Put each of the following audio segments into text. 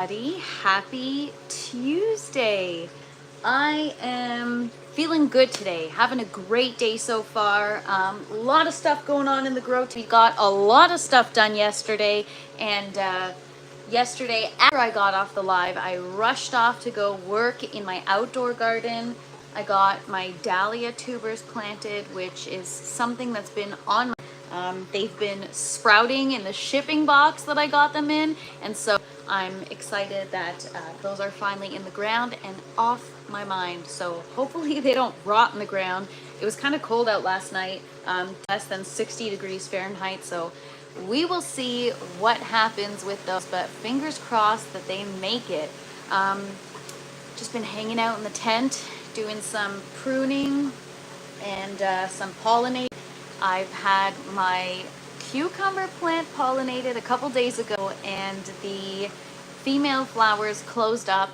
Happy Tuesday. I am feeling good today, having a great day so far. A lot of stuff going on in the grow. We got a lot of stuff done yesterday, and yesterday after I got off the live, I rushed off to go work in my outdoor garden. I got my dahlia tubers planted, which is something that's been on my they've been sprouting in the shipping box that I got them in, and so I'm excited that those are finally in the ground and off my mind. So hopefully they don't rot in the ground. It was kind of cold out last night, less than 60 degrees Fahrenheit, so we will see what happens with those, but fingers crossed that they make it. Just been hanging out in the tent, doing some pruning and some pollinating. I've had my cucumber plant pollinated a couple days ago, and the female flowers closed up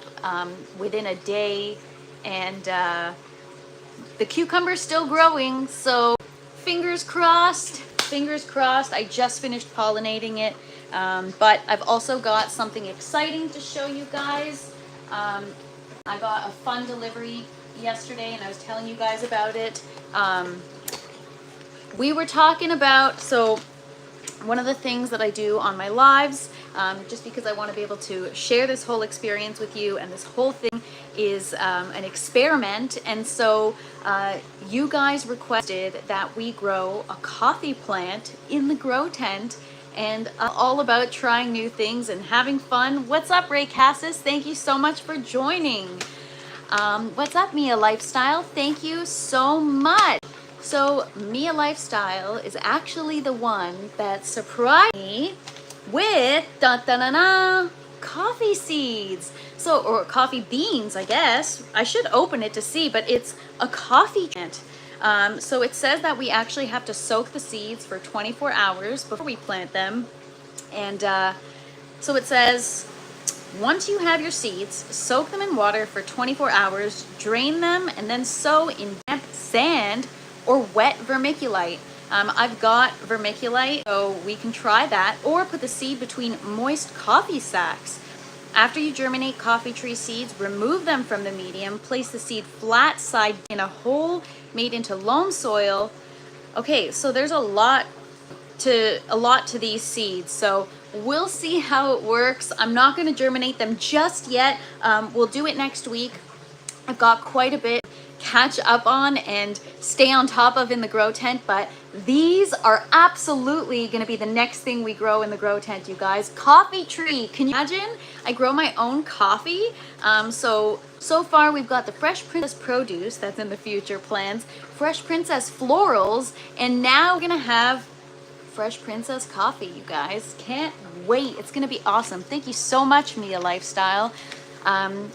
within a day, and the cucumber's still growing, so fingers crossed. I just finished pollinating it, but I've also got something exciting to show you guys. I got a fun delivery yesterday, and I was telling you guys about it. We were talking about, so one of the things that I do on my lives, just because I want to be able to share this whole experience with you, and this whole thing is an experiment, and so you guys requested that we grow a coffee plant in the grow tent, and I'm all about trying new things and having fun. What's up, Ray Cassis? Thank you so much for joining. What's up, Mia Lifestyle? Thank you so much. So Mia Lifestyle is actually the one that surprised me with coffee seeds. So, or coffee beans, I guess. I should open it to see, but it's a coffee plant. So it says that we actually have to soak the seeds for 24 hours before we plant them. And so it says, once you have your seeds, soak them in water for 24 hours, drain them, and then sow in damp sand or wet vermiculite. I've got vermiculite, so we can try that, or put the seed between moist coffee sacks. After you germinate coffee tree seeds, remove them from the medium, place the seed flat side in a hole made into loam soil. Okay, so there's a lot to these seeds, so we'll see how it works. I'm not going to germinate them just yet. We'll do it next week. I've got quite a bit catch up on and stay on top of in the grow tent, but these are absolutely going to be the next thing we grow in the grow tent, you guys. Coffee tree. Can you imagine? I grow my own coffee. So far we've got the Fresh Princess produce that's in the future plans, Fresh Princess florals, and now we're gonna have Fresh Princess coffee, you guys. Can't wait. It's gonna be awesome. Thank you so much, Mia Lifestyle.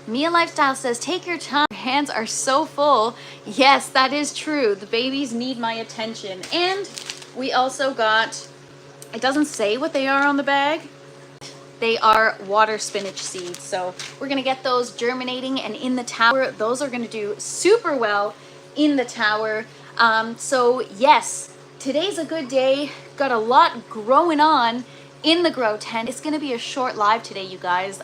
Mia Lifestyle says, take your time. Your hands are so full. Yes, that is true. The babies need my attention. And we also got, it doesn't say what they are on the bag. They are water spinach seeds. So we're going to get those germinating and in the tower. Those are going to do super well in the tower. So yes, today's a good day. Got a lot growing on in the grow tent. It's going to be a short live today, you guys.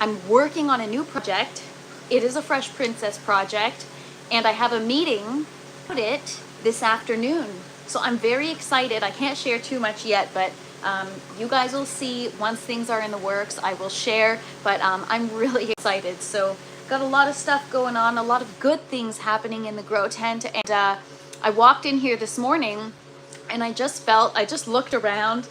I'm working on a new project. It is a Fresh Princess project, and I have a meeting about it this afternoon. So I'm very excited. I can't share too much yet, but you guys will see once things are in the works. I will share, but I'm really excited. So got a lot of stuff going on, a lot of good things happening in the grow tent. And I walked in here this morning, and I just looked around,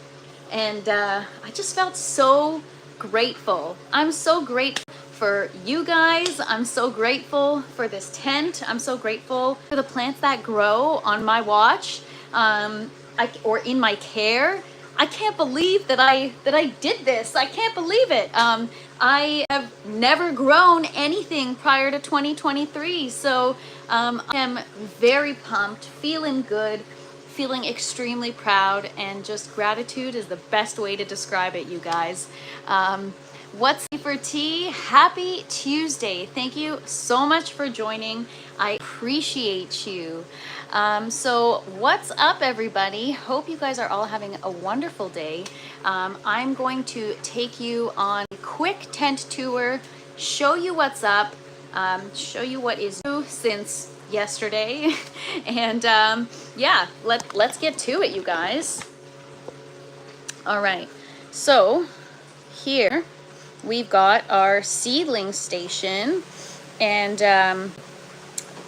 and I just felt so grateful. I'm so grateful for you guys. I'm so grateful for this tent. I'm so grateful for the plants that grow on my watch, or in my care. I can't believe that I did this. I can't believe it. I have never grown anything prior to 2023, so I am very pumped, feeling good, feeling extremely proud, and just gratitude is the best way to describe it, you guys. What's for tea? Happy Tuesday. Thank you so much for joining. I appreciate you. So what's up, everybody? Hope you guys are all having a wonderful day. I'm going to take you on a quick tent tour, show you what's up, show you what is new since yesterday. And yeah, let's get to it, you guys. All right, so here we've got our seedling station, and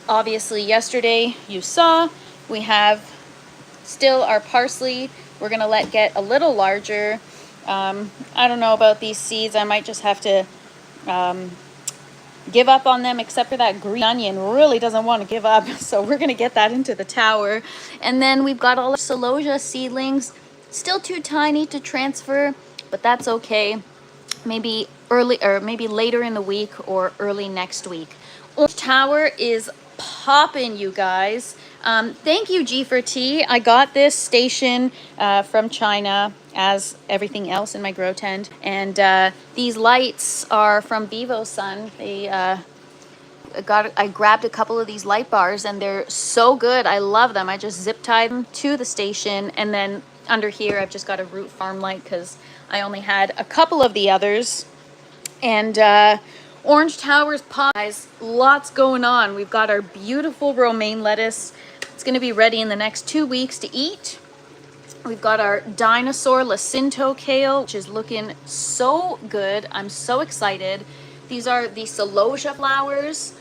obviously yesterday you saw we have still our parsley. We're gonna let get a little larger. I don't know about these seeds. I might just have to give up on them, except for that green onion really doesn't want to give up. So we're gonna get that into the tower. And then we've got all the celosia seedlings, still too tiny to transfer, but that's okay. Maybe early, or maybe later in the week or early next week. Orange Tower is popping, you guys. Thank you, G for T. I got this station from China, as everything else in my grow tent. And these lights are from Vivo Sun. They I grabbed a couple of these light bars, and they're so good. I love them. I just zip tied them to the station, and then under here I've just got a root farm light because I only had a couple of the others. And Orange Tower's pop, guys, lots going on. We've got our beautiful romaine lettuce. It's going to be ready in the next 2 weeks to eat. We've got our dinosaur Jacinto kale, which is looking so good. I'm so excited. These are the celosia flowers.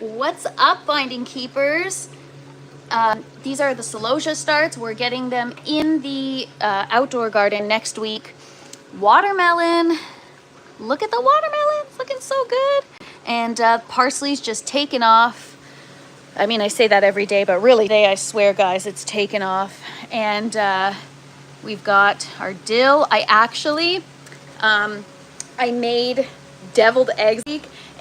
What's up, Binding Keepers? These are the celosia starts. We're getting them in the outdoor garden next week. Watermelon. Look at the watermelon. It's looking so good. And parsley's just taken off. I mean, I say that every day, but really today, I swear, guys, it's taken off. And we've got our dill. I actually, I made deviled eggs,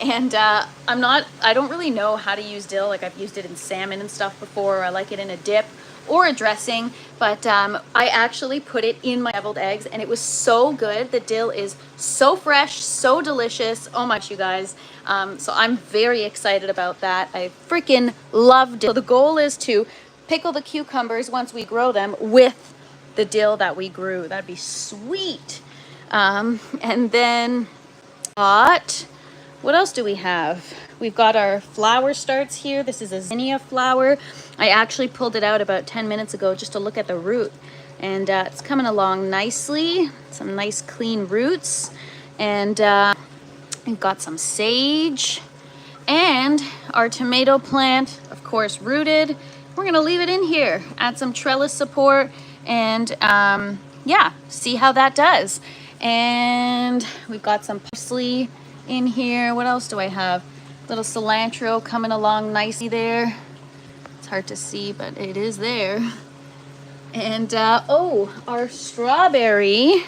and I don't really know how to use dill. Like, I've used it in salmon and stuff before. I like it in a dip or a dressing, but I actually put it in my deviled eggs, and it was so good. The dill is so fresh, so delicious. Oh my gosh, you guys. So I'm very excited about that. I freaking love dill. So the goal is to pickle the cucumbers once we grow them with the dill that we grew. That'd be sweet. And then what else do we have? We've got our flower starts here. This is a zinnia flower. I actually pulled it out about 10 minutes ago just to look at the root. And it's coming along nicely. Some nice clean roots. And we've got some sage. And our tomato plant, of course, rooted. We're going to leave it in here. Add some trellis support. And yeah, see how that does. And we've got some parsley in here. What else do I have? Little cilantro coming along nicely there. It's hard to see, but it is there. And oh, our strawberry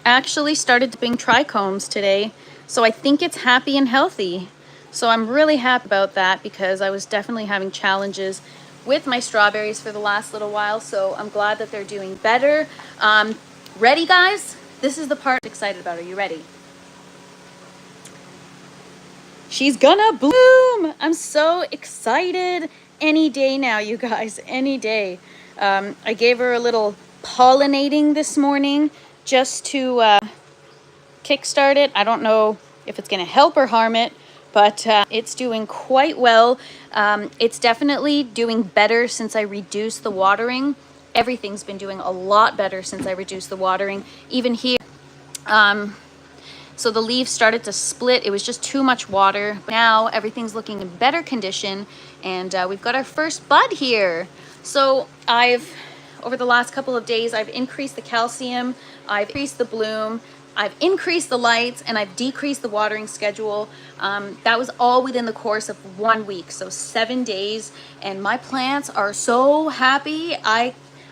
actually started dipping trichomes today, so I think it's happy and healthy. So I'm really happy about that, because I was definitely having challenges with my strawberries for the last little while. So I'm glad that they're doing better. Ready, guys? This is the part I'm excited about. Are you ready? She's gonna bloom. I'm so excited. Any day now, you guys, any day. I gave her a little pollinating this morning just to kickstart it. I don't know if it's gonna help or harm it, but it's doing quite well. It's definitely doing better since I reduced the watering. Everything's been doing a lot better since I reduced the watering. Even here, so the leaves started to split. It was just too much water. But now everything's looking in better condition, and we've got our first bud here. So over the last couple of days, I've increased the calcium, I've increased the bloom, I've increased the lights, and I've decreased the watering schedule. That was all within the course of 1 week, so 7 days, and my plants are so happy.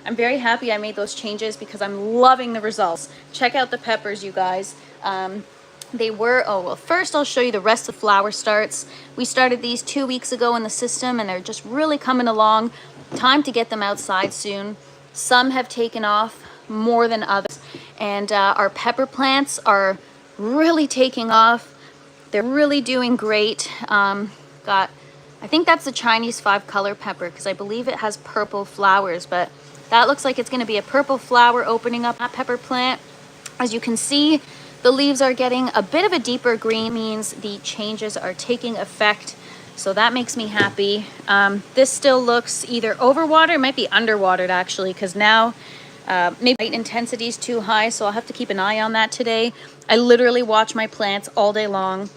I'm very happy I made those changes because I'm loving the results. Check out the peppers, you guys. They were, oh, well, first I'll show you the rest of the flower starts. We started these 2 weeks ago in the system, and they're just really coming along. Time to get them outside soon. Some have taken off more than others. And our pepper plants are really taking off. They're really doing great. I think that's the Chinese 5-color pepper because I believe it has purple flowers, but that looks like it's going to be a purple flower opening up that pepper plant. As you can see, the leaves are getting a bit of a deeper green, means the changes are taking effect. So that makes me happy. This still looks either overwatered, it might be underwatered actually, because now maybe light intensity is too high, so I'll have to keep an eye on that today. I literally watch my plants all day long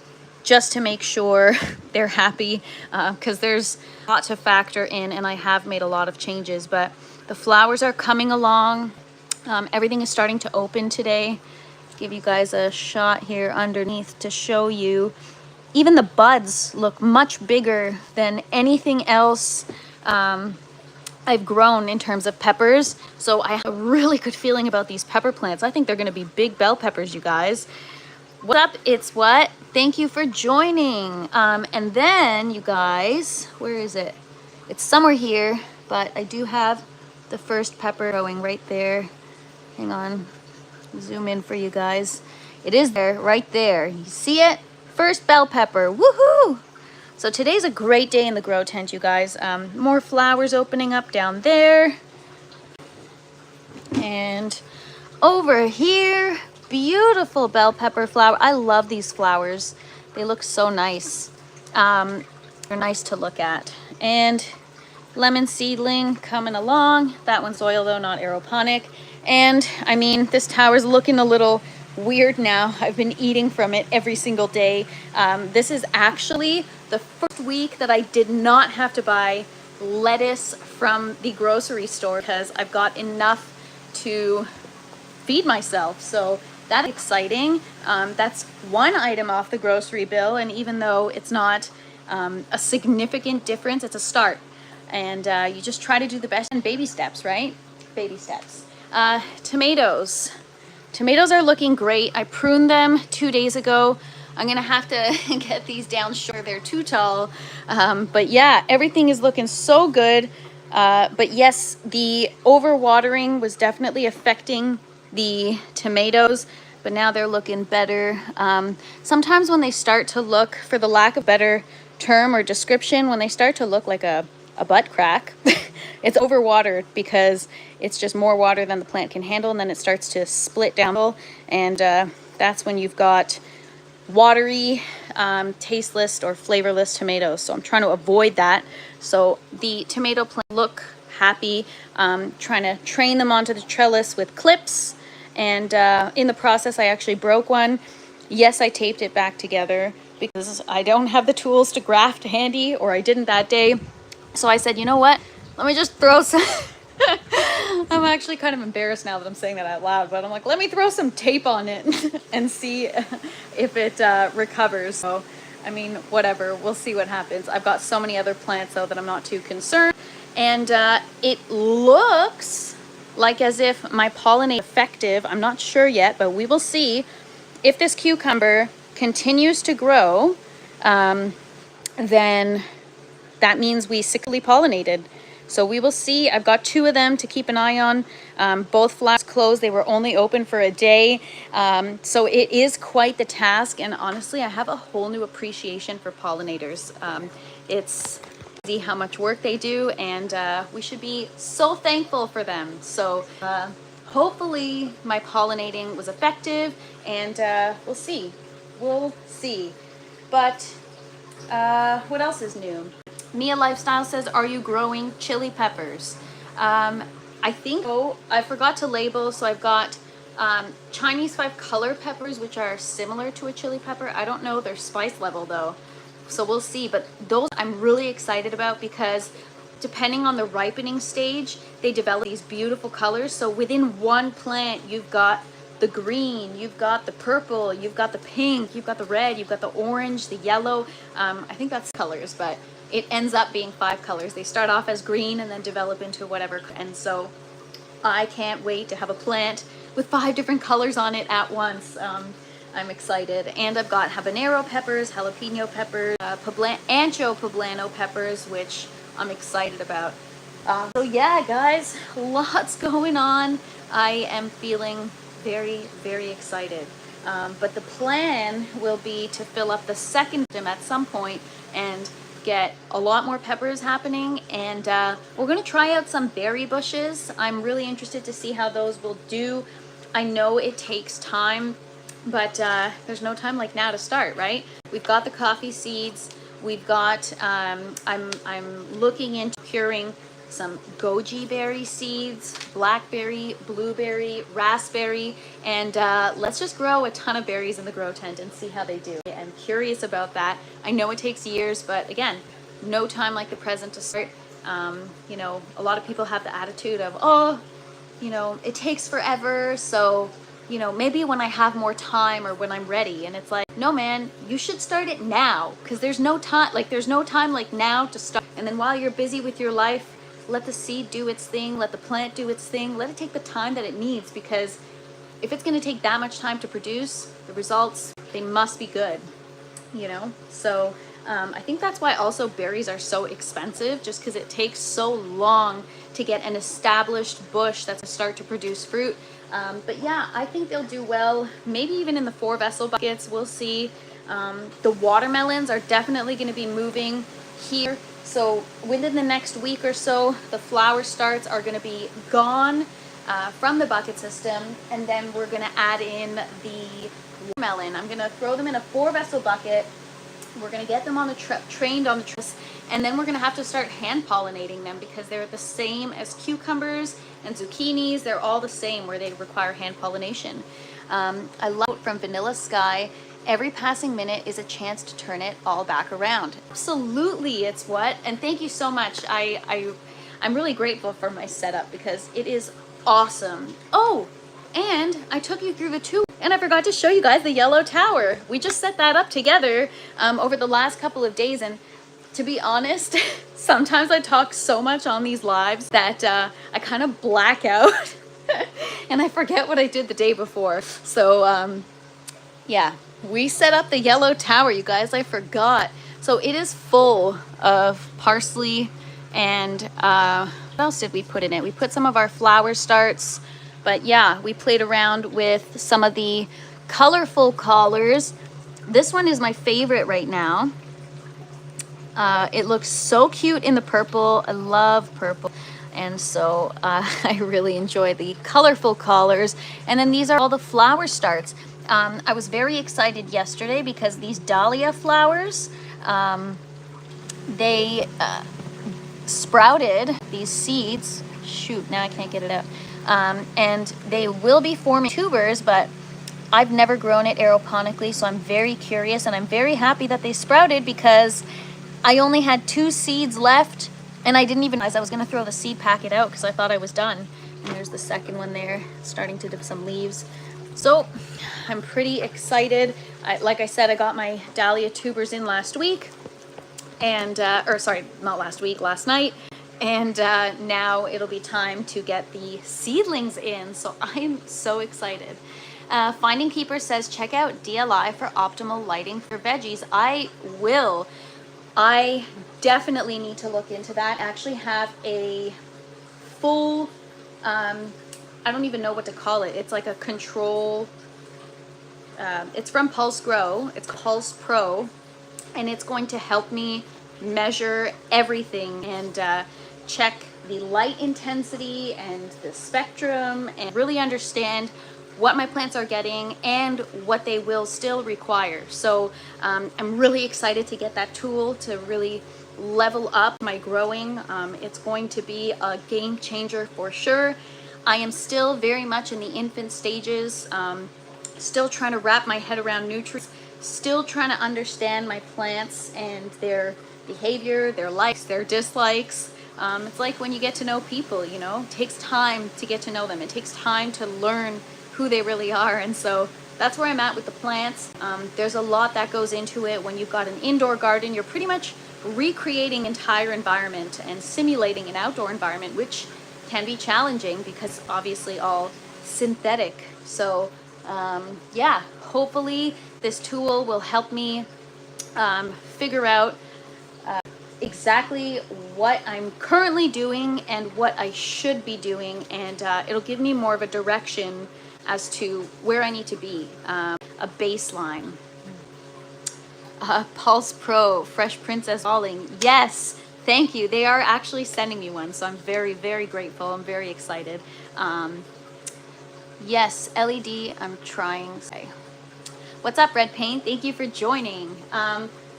just to make sure they're happy, because there's a lot to factor in, and I have made a lot of changes, but the flowers are coming along. Everything is starting to open today. Give you guys a shot here underneath to show you. Even the buds look much bigger than anything else I've grown in terms of peppers. So I have a really good feeling about these pepper plants. I think they're going to be big bell peppers, you guys. What's up? It's what? Thank you for joining. And then, you guys, where is it? It's somewhere here, but I do have the first pepper growing right there. Hang on. Zoom in for you guys. It is there, right there. You see it? First bell pepper. Woohoo! So today's a great day in the grow tent, you guys. More flowers opening up down there. And over here, beautiful bell pepper flower. I love these flowers. They look so nice. They're nice to look at. And lemon seedling coming along. That one's soil though, not aeroponic. And I mean, this tower's looking a little weird now. I've been eating from it every single day. This is actually the first week that I did not have to buy lettuce from the grocery store because I've got enough to feed myself. So that's exciting. That's one item off the grocery bill, and even though it's not a significant difference, it's a start. And you just try to do the best in baby steps, right? Baby steps. Tomatoes. Tomatoes are looking great. I pruned them 2 days ago. I'm gonna have to get these down short. They're too tall. But yeah, everything is looking so good. But yes, the overwatering was definitely affecting the tomatoes, but now they're looking better. Sometimes when they start to look, for the lack of better term or description, when they start to look like a butt crack, it's overwatered because it's just more water than the plant can handle, and then it starts to split down, and that's when you've got watery, tasteless or flavorless tomatoes. So I'm trying to avoid that. So the tomato plants look happy. Trying to train them onto the trellis with clips, and in the process I actually broke one. Yes, I taped it back together because I don't have the tools to graft handy, or I didn't that day. So I said, you know what? Let me just throw some... I'm actually kind of embarrassed now that I'm saying that out loud, but I'm like, let me throw some tape on it and see if it recovers. So, I mean, whatever. We'll see what happens. I've got so many other plants, though, that I'm not too concerned. And it looks like as if my pollinate is effective. I'm not sure yet, but we will see. If this cucumber continues to grow, then that means we successfully pollinated. So we will see. I've got 2 of them to keep an eye on. Both flowers closed. They were only open for a day. So it is quite the task. And honestly, I have a whole new appreciation for pollinators. It's crazy how much work they do, and we should be so thankful for them. So hopefully my pollinating was effective, and we'll see. We'll see. But what else is new? Mia Lifestyle says, are you growing chili peppers? I think, oh, I forgot to label, so I've got Chinese 5-color peppers, which are similar to a chili pepper. I don't know their spice level though, so we'll see. But those I'm really excited about because depending on the ripening stage, they develop these beautiful colors. So within one plant, you've got the green, you've got the purple, you've got the pink, you've got the red, you've got the orange, the yellow. I think that's colors, but it ends up being 5 colors. They start off as green and then develop into whatever. And so I can't wait to have a plant with 5 different colors on it at once. I'm excited. And I've got habanero peppers, jalapeno peppers, ancho poblano peppers, which I'm excited about. So yeah, guys, lots going on. I am feeling very, very excited. But the plan will be to fill up the second stem at some point and get a lot more peppers happening. And we're going to try out some berry bushes. I'm really interested to see how those will do. I know it takes time, but there's no time like now to start, right? We've got the coffee seeds. We've got, I'm looking into curing some goji berry seeds, blackberry, blueberry, raspberry, and let's just grow a ton of berries in the grow tent and see how they do. I'm curious about that. I know it takes years, but again, no time like the present to start. You know, a lot of people have the attitude of, oh, you know, it takes forever, so, you know, maybe when I have more time or when I'm ready. And it's like, no, man, you should start it now, because there's no time, there's no time like now to start. And then while you're busy with your life, let the seed do its thing, let the plant do its thing, let it take the time that it needs, because if it's going to take that much time to produce, the results, they must be good, you know? So I think that's why also berries are so expensive, just because it takes so long to get an established bush that's going to start to produce fruit. But yeah, I think they'll do well, maybe even in the 4-vessel buckets, we'll see. The watermelons are definitely going to be moving here. So within the next week or so, the flower starts are going to be gone from the bucket system, and then we're going to add in the watermelon. I'm going to throw them in a 4-vessel bucket. We're going to get them on the trained on the truss, and then we're going to have to start hand pollinating them, because they're the same as cucumbers and zucchinis. They're all the same where they require hand pollination. I love it from Vanilla Sky. Every passing minute is a chance to turn it all back around. Absolutely, it's what. And thank you so much. I'm really grateful for my setup, because it is awesome. Oh, and I took you through the tour, and I forgot to show you guys the yellow tower. We just set that up together over the last couple of days, and to be honest, sometimes I talk so much on these lives that I kind of black out and I forget what I did the day before. So yeah, we set up the yellow tower, you guys. I forgot. So it is full of parsley, and what else did we put in it? We put some of our flower starts, but yeah, we played around with some of the colorful collars. This one is my favorite right now. It looks so cute in the purple. I love purple. And so I really enjoy the colorful collars. And then these are all the flower starts. I was very excited yesterday because these dahlia flowers, they sprouted these seeds. Shoot, now I can't get it out. And they will be forming tubers, but I've never grown it aeroponically, so I'm very curious, and I'm very happy that they sprouted, because I only had 2 seeds left, and I didn't even realize I was going to throw the seed packet out because I thought I was done. And there's the second one there, starting to dip some leaves. So I'm pretty excited. Like I said, I got my dahlia tubers in last week, and or sorry, not last week, last night. And now it'll be time to get the seedlings in. So I'm so excited. Finding Keeper says, check out DLI for optimal lighting for veggies. I will. I definitely need to look into that. I actually have a full, I don't even know what to call it. It's like a control. It's from Pulse Grow. It's Pulse Pro. And it's going to help me measure everything and check the light intensity and the spectrum, and really understand what my plants are getting and what they will still require. So I'm really excited to get that tool to really level up my growing. It's going to be a game changer for sure. I am still very much in the infant stages, still trying to wrap my head around nutrients, still trying to understand my plants and their behavior, their likes, their dislikes. It's like when you get to know people, you know, it takes time to get to know them. It takes time to learn who they really are. And so that's where I'm at with the plants. There's a lot that goes into it. When you've got an indoor garden, you're pretty much recreating entire environment and simulating an outdoor environment, which can be challenging because obviously all synthetic. So yeah, hopefully this tool will help me figure out exactly what I'm currently doing and what I should be doing, and it'll give me more of a direction as to where I need to be, a baseline. Pulse Pro, Fresh Princess Falling. Yes, thank you. They are actually sending me one, so I'm very, very grateful. I'm very excited. Yes, LED, I'm trying. What's up, Red Paint? Thank you for joining.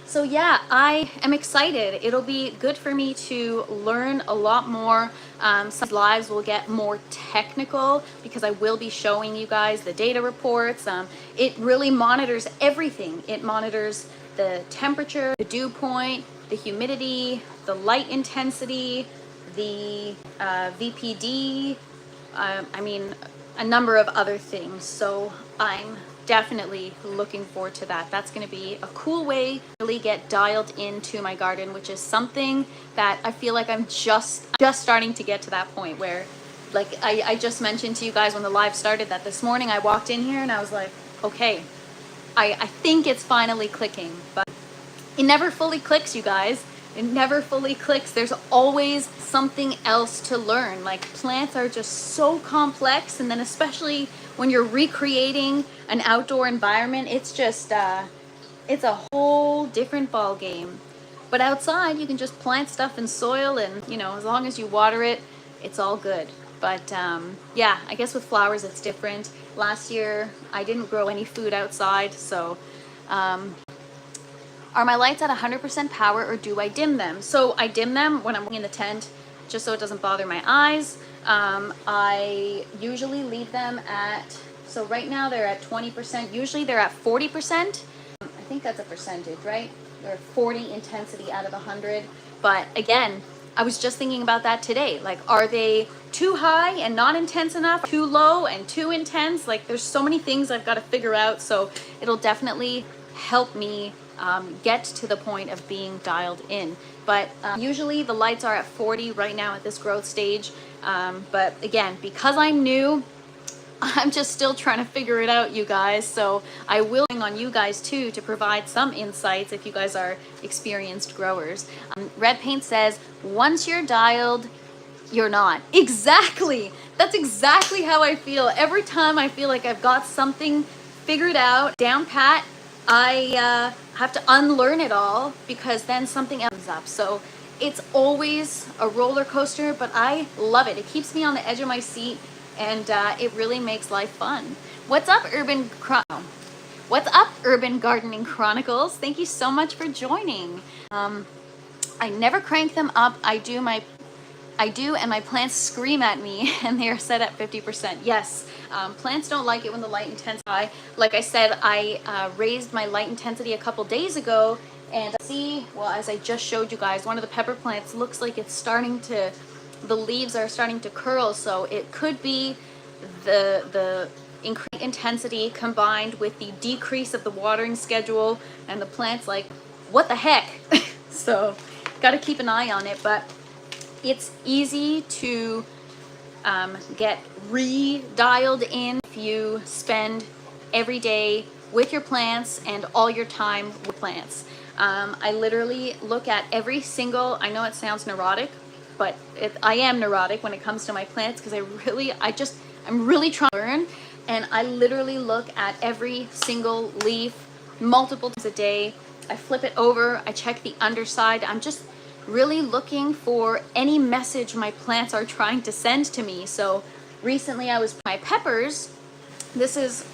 So yeah, I am excited. It'll be good for me to learn a lot more. Some lives will get more technical because I will be showing you guys the data reports. It really monitors everything. It monitors the temperature, the dew point, the humidity, the light intensity, the VPD, I mean, a number of other things. So I'm definitely looking forward to that. That's going to be a cool way to really get dialed into my garden, which is something that I feel like I'm just starting to get to that point where, like I just mentioned to you guys when the live started that this morning I walked in here and I was like, okay, I think it's finally clicking, but it never fully clicks, you guys. It never fully clicks. There's always something else to learn. Like, plants are just so complex, and then especially when you're recreating an outdoor environment, it's just it's a whole different ball game. But outside, you can just plant stuff in soil, and you know, as long as you water it, it's all good. But yeah, I guess with flowers it's different. Last year I didn't grow any food outside, so are my lights at 100% power or do I dim them? So I dim them when I'm in the tent just so it doesn't bother my eyes. I usually leave them at, so right now they're at 20%. Usually they're at 40%. I think that's a percentage, right? They're 40 intensity out of 100. But again, I was just thinking about that today. Like, are they too high and not intense enough? Too low and too intense? Like, there's so many things I've got to figure out. So it'll definitely help me get to the point of being dialed in. But usually the lights are at 40 right now at this growth stage. But again, because I'm new, I'm just still trying to figure it out, you guys. So I will bring on you guys too to provide some insights if you guys are experienced growers. Red Paint says, once you're dialed, you're not. Exactly. That's exactly how I feel. Every time I feel like I've got something figured out, down pat, I have to unlearn it all because then something else comes up. So it's always a roller coaster, but I love it. It keeps me on the edge of my seat, and it really makes life fun. What's up, What's up, Urban Gardening Chronicles? Thank you so much for joining. I never crank them up. I do, and my plants scream at me, and they are set at 50%. Yes, plants don't like it when the light intensity is high. Like I said, I raised my light intensity a couple days ago, and see, well, as I just showed you guys, one of the pepper plants looks like it's starting to, the leaves are starting to curl, so it could be the increased intensity combined with the decrease of the watering schedule, and the plant's like, what the heck? So, got to keep an eye on it, but it's easy to get re-dialed in if you spend every day with your plants and all your time with plants. I literally look at every single, I know it sounds neurotic, but I am neurotic when it comes to my plants because I'm really trying to learn, and I literally look at every single leaf multiple times a day. I flip it over, I check the underside. I'm just really looking for any message my plants are trying to send to me. So recently I was my peppers. This is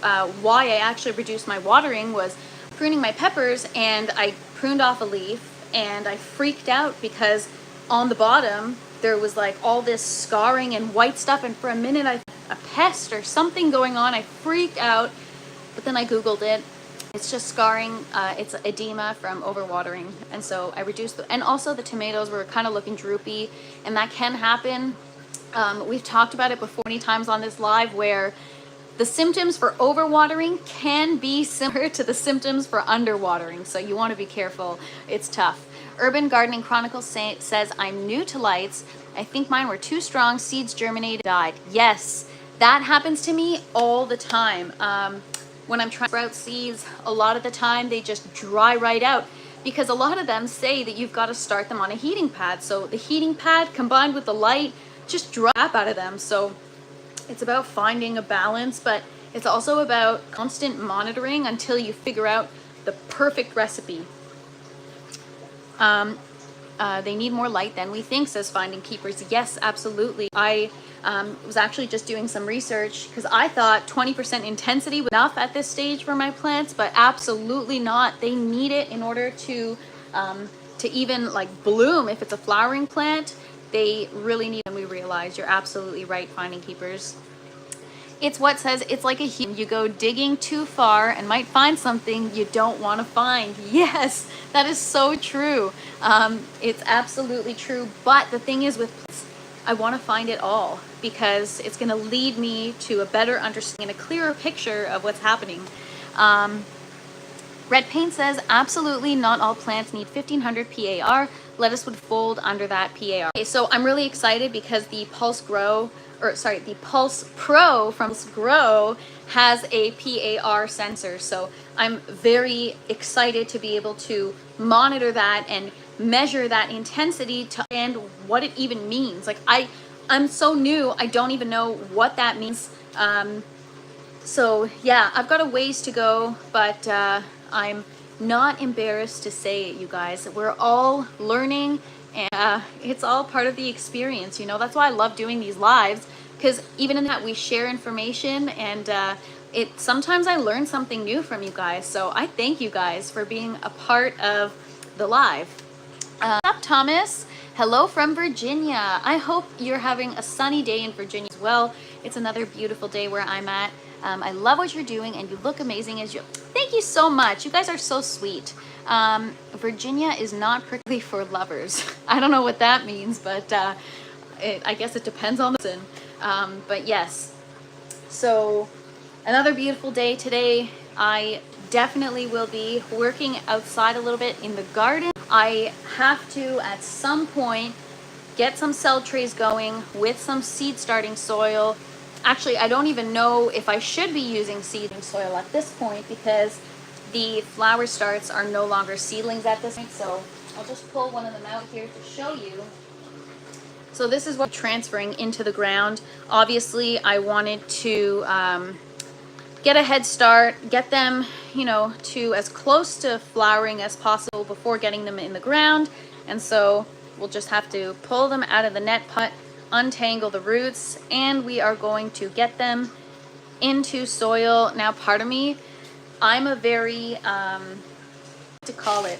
why I actually reduced my watering, was pruning my peppers, and I pruned off a leaf and I freaked out because on the bottom there was like all this scarring and white stuff, and for a minute I thought a pest or something going on. I freaked out, but then I googled it. It's just scarring, it's edema from overwatering, and so I reduced and also the tomatoes were kind of looking droopy, and that can happen. We've talked about it before many times on this live, where the symptoms for overwatering can be similar to the symptoms for underwatering, so you want to be careful. It's tough. Urban Gardening Chronicles says, I'm new to lights. I think mine were too strong, seeds germinated, died. Yes, that happens to me all the time. When I'm trying to sprout seeds, a lot of the time they just dry right out, because a lot of them say that you've got to start them on a heating pad. So the heating pad combined with the light just dry out of them. So it's about finding a balance, but It's also about constant monitoring until you figure out the perfect recipe. They need more light than we think, says Finding Keepers. Yes, absolutely. I was actually just doing some research because I thought 20% intensity was enough at this stage for my plants, but absolutely not. They need it in order to even like bloom. If it's a flowering plant, they really need, and we realize you're absolutely right, Finding Keepers. It's what says it's like a human. You go digging too far and might find something you don't want to find. Yes, that is so true. It's absolutely true. But the thing is with plants, I want to find it all because it's going to lead me to a better understanding, a clearer picture of what's happening. Red Paint says, absolutely not all plants need 1500 PAR. Lettuce would fold under that PAR. Okay, so I'm really excited because the Pulse Pro from Pulse Grow has a PAR sensor. So I'm very excited to be able to monitor that and measure that intensity to understand what it even means. Like I'm so new, I don't even know what that means. So yeah, I've got a ways to go, but I'm not embarrassed to say it, you guys. We're all learning, and it's all part of the experience, you know. That's why I love doing these lives, because even in that we share information, and sometimes I learn something new from you guys. So I thank you guys for being a part of the live. What's up, Thomas? Hello from Virginia. I hope you're having a sunny day in Virginia as well. It's another beautiful day where I'm at. I love what you're doing, and you look amazing as you. Thank you so much. You guys are so sweet. Virginia is not prickly for lovers. I don't know what that means, but I guess it depends on the person. But yes. So another beautiful day today. I definitely will be working outside a little bit in the garden. I have to at some point get some cell trays going with some seed starting soil. Actually, I don't even know if I should be using seedling soil at this point because the flower starts are no longer seedlings at this point. So I'll just pull one of them out here to show you. So this is what I'm transferring into the ground. Obviously, I wanted to get a head start, get them, you know, to as close to flowering as possible before getting them in the ground. And so we'll just have to pull them out of the net pot, untangle the roots, and we are going to get them into soil. Now, part of me, I'm a very, to call it,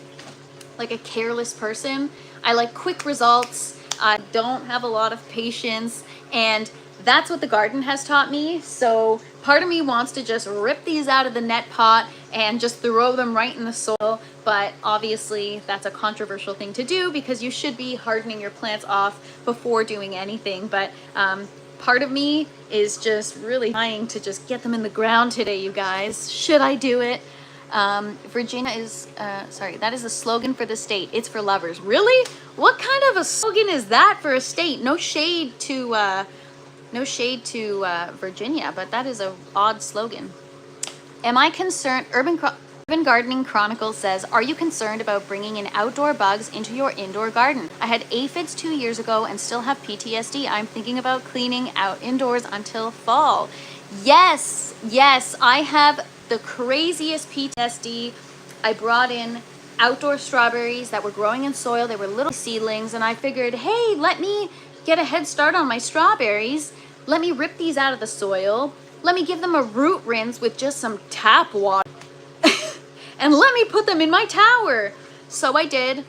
like a careless person. I like quick results. I don't have a lot of patience, and that's what the garden has taught me. So part of me wants to just rip these out of the net pot and just throw them right in the soil. But obviously that's a controversial thing to do because you should be hardening your plants off before doing anything. But part of me is just really trying to just get them in the ground today, you guys. Should I do it? Virginia is, that is the slogan for the state. It's for lovers. Really? What kind of a slogan is that for a state? No shade to Virginia, but that is an odd slogan. Am I concerned? Urban Gardening Chronicles says, are you concerned about bringing in outdoor bugs into your indoor garden? I had aphids 2 years ago and still have PTSD. I'm thinking about cleaning out indoors until fall. Yes, I have the craziest PTSD. I brought in outdoor strawberries that were growing in soil. They were little seedlings, and I figured, hey, let me get a head start on my strawberries. Let me rip these out of the soil. Let me give them a root rinse with just some tap water. And let me put them in my tower. So I did.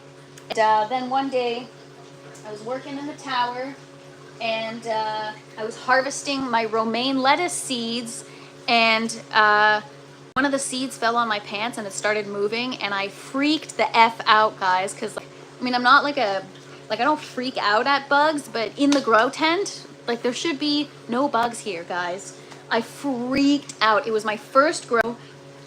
And then one day, I was working in the tower, and I was harvesting my romaine lettuce seeds, and one of the seeds fell on my pants and it started moving, and I freaked the F out, guys, because I mean, I'm not I don't freak out at bugs, but in the grow tent, like, there should be no bugs here, guys. I freaked out. It was my first grow.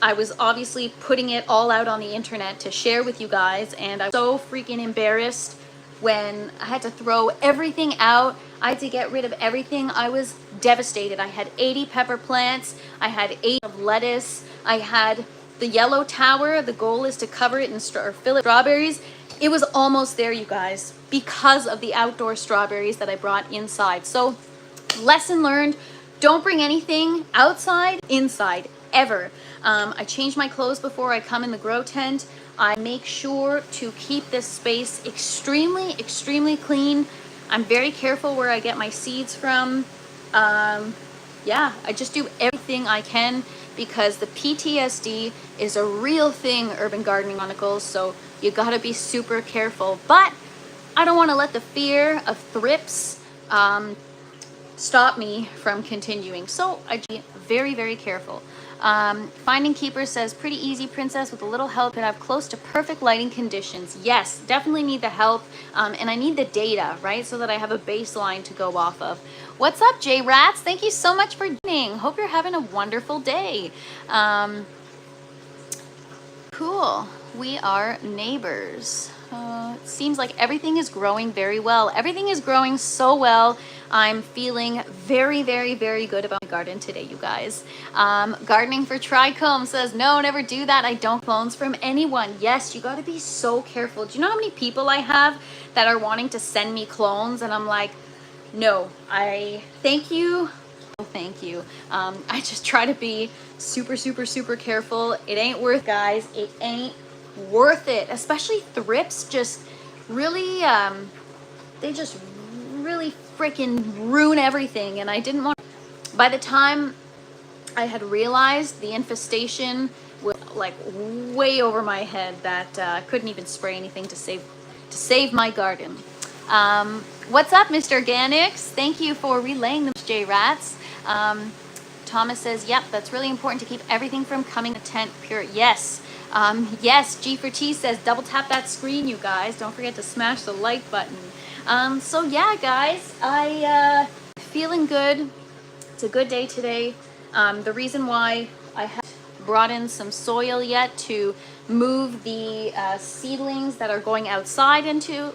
I was obviously putting it all out on the internet to share with you guys, and I was so freaking embarrassed when I had to throw everything out. I had to get rid of everything. I was devastated. I had 80 pepper plants. I had 8 of lettuce. I had the yellow tower. The goal is to cover it in or fill it with strawberries. It was almost there, you guys, because of the outdoor strawberries that I brought inside. So, lesson learned. don't bring anything outside, inside, ever. I change my clothes before I come in the grow tent. I make sure to keep this space extremely, extremely clean. I'm very careful where I get my seeds from. Yeah, I just do everything I can because the PTSD is a real thing, Urban Gardening Chronicles, so you gotta be super careful. But I don't want to let the fear of thrips stop me from continuing, so I be very, very careful. Finding Keeper says, pretty easy, Princess, with a little help and I have close to perfect lighting conditions. Yes, definitely need the help, and I need the data, right, so that I have a baseline to go off of. What's up, J Rats? Thank you so much for joining. Hope you're having a wonderful day. Cool. We are neighbors. It seems like everything is growing very well. Everything is growing so well. I'm feeling very, very, very good about my garden today, you guys. Gardening for Trichome says, no, never do that. I don't clones from anyone. Yes, you got to be so careful. Do you know how many people I have that are wanting to send me clones? And I'm like, no, thank you. No, thank you. I just try to be super, super, super careful. It ain't worth, guys. It ain't worth it. Especially thrips just really, they just really freaking ruin everything. And I didn't want, by the time I had realized the infestation was like way over my head that I couldn't even spray anything to save my garden. What's up, Mr. Organics? Thank you for relaying those J-Rats. Thomas says, yep, that's really important to keep everything from coming to tent pure. Yes. Yes, G for T says, double tap that screen, you guys. Don't forget to smash the like button. So yeah, guys, I feeling good. It's a good day today. The reason why I haven't brought in some soil yet to move the seedlings that are going outside into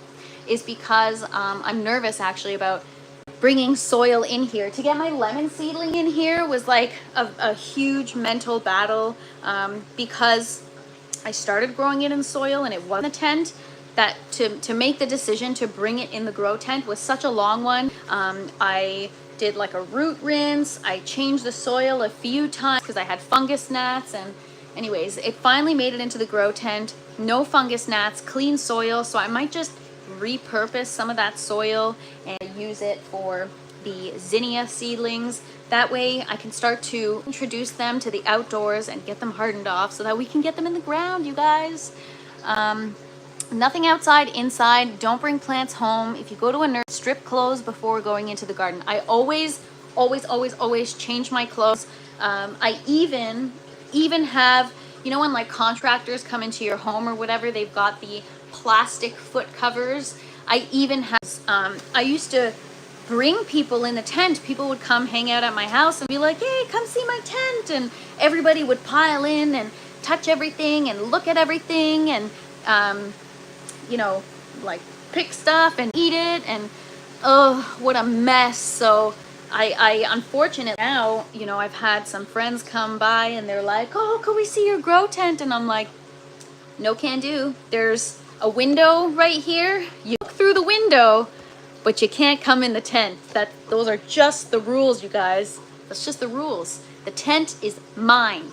is because I'm nervous actually about bringing soil in here. To get my lemon seedling in here was like a huge mental battle, because I started growing it in soil and it wasn't a tent. That to make the decision to bring it in the grow tent was such a long one. I did like a root rinse. I changed the soil a few times because I had fungus gnats, and anyways, it finally made it into the grow tent. No fungus gnats, clean soil, so I might just repurpose some of that soil and use it for the zinnia seedlings. That way I can start to introduce them to the outdoors and get them hardened off so that we can get them in the ground, you guys. Nothing outside, inside. Don't bring plants home. If you go to a nursery, strip clothes before going into the garden. I always change my clothes. I even have, you know, when like contractors come into your home or whatever, they've got the plastic foot covers. I even have, I used to bring people in the tent. People would come hang out at my house and be like, hey, come see my tent. And everybody would pile in and touch everything and look at everything and, you know, like pick stuff and eat it. And oh, what a mess. So I unfortunately now, you know, I've had some friends come by and they're like, oh, can we see your grow tent? And I'm like, no can do. There's a window right here. You look through the window, but you can't come in the tent. Those are just the rules, you guys. That's just the rules. The tent is mine.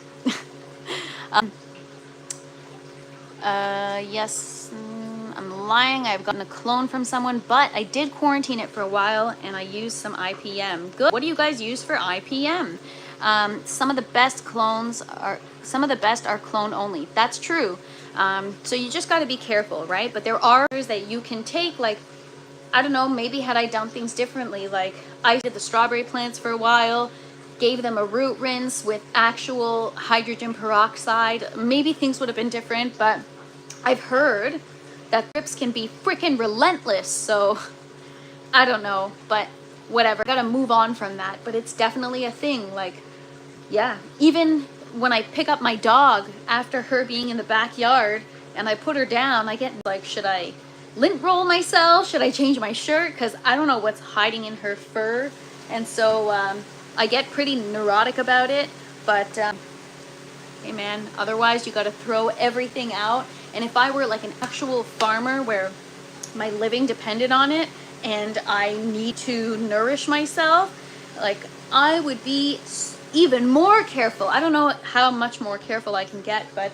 Yes, I'm lying. I've gotten a clone from someone, but I did quarantine it for a while and I used some IPM. Good. What do you guys use for IPM? Some of the best are clone only. That's true. So you just got to be careful, right? But there are others that you can take, like, I don't know, maybe had I done things differently, like I did the strawberry plants for a while, gave them a root rinse with actual hydrogen peroxide, maybe things would have been different, but I've heard that thrips can be freaking relentless, so I don't know, but whatever, gotta move on from that. But it's definitely a thing. Like, yeah, even when I pick up my dog after her being in the backyard and I put her down, I get like, should I lint roll myself? Should I change my shirt? Because I don't know what's hiding in her fur. And so I get pretty neurotic about it. But hey man, otherwise you got to throw everything out. And if I were like an actual farmer where my living depended on it and I need to nourish myself, like I would be even more careful. I don't know how much more careful I can get, but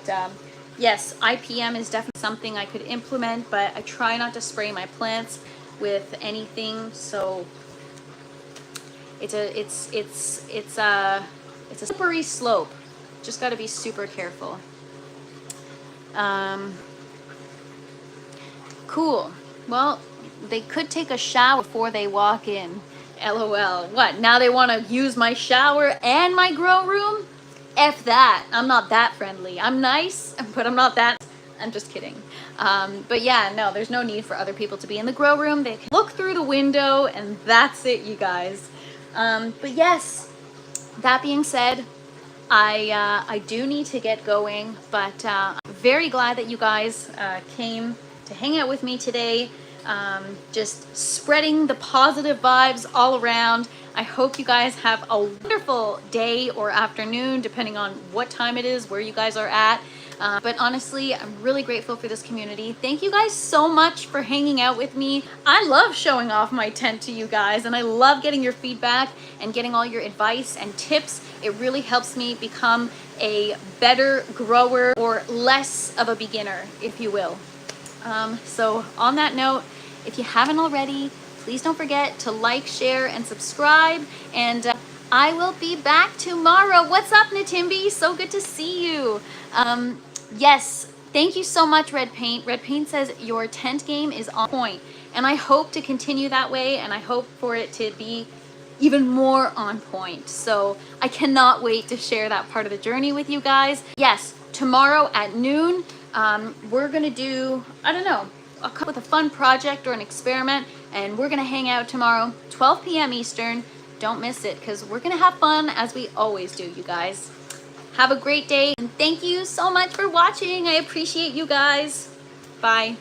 yes, IPM is definitely something I could implement, but I try not to spray my plants with anything, so it's a slippery slope. Just got to be super careful. Cool. Well, they could take a shower before they walk in. LOL. What? Now they want to use my shower and my grow room? F that. I'm not that friendly. I'm nice, but I'm not that. I'm just kidding. But yeah, no, there's no need for other people to be in the grow room. They can look through the window and that's it, you guys. But yes, that being said, I do need to get going, but I'm very glad that you guys came to hang out with me today. Just spreading the positive vibes all around. I hope you guys have a wonderful day or afternoon, depending on what time it is, where you guys are at. But honestly, I'm really grateful for this community. Thank you guys so much for hanging out with me. I love showing off my tent to you guys, and I love getting your feedback and getting all your advice and tips. It really helps me become a better grower or less of a beginner, if you will. So on that note, if you haven't already, please don't forget to like, share, and subscribe. And I will be back tomorrow. What's up, Natimbi? So good to see you. Yes, thank you so much, Red Paint. Red Paint says your tent game is on point. And I hope to continue that way, and I hope for it to be even more on point. So I cannot wait to share that part of the journey with you guys. Yes, tomorrow at noon, we're gonna do, I don't know, I'll come up with a fun project or an experiment, and we're gonna hang out tomorrow, 12 p.m. Eastern. Don't miss it, because we're gonna have fun as we always do, you guys. Have a great day, and thank you so much for watching. I appreciate you guys. Bye.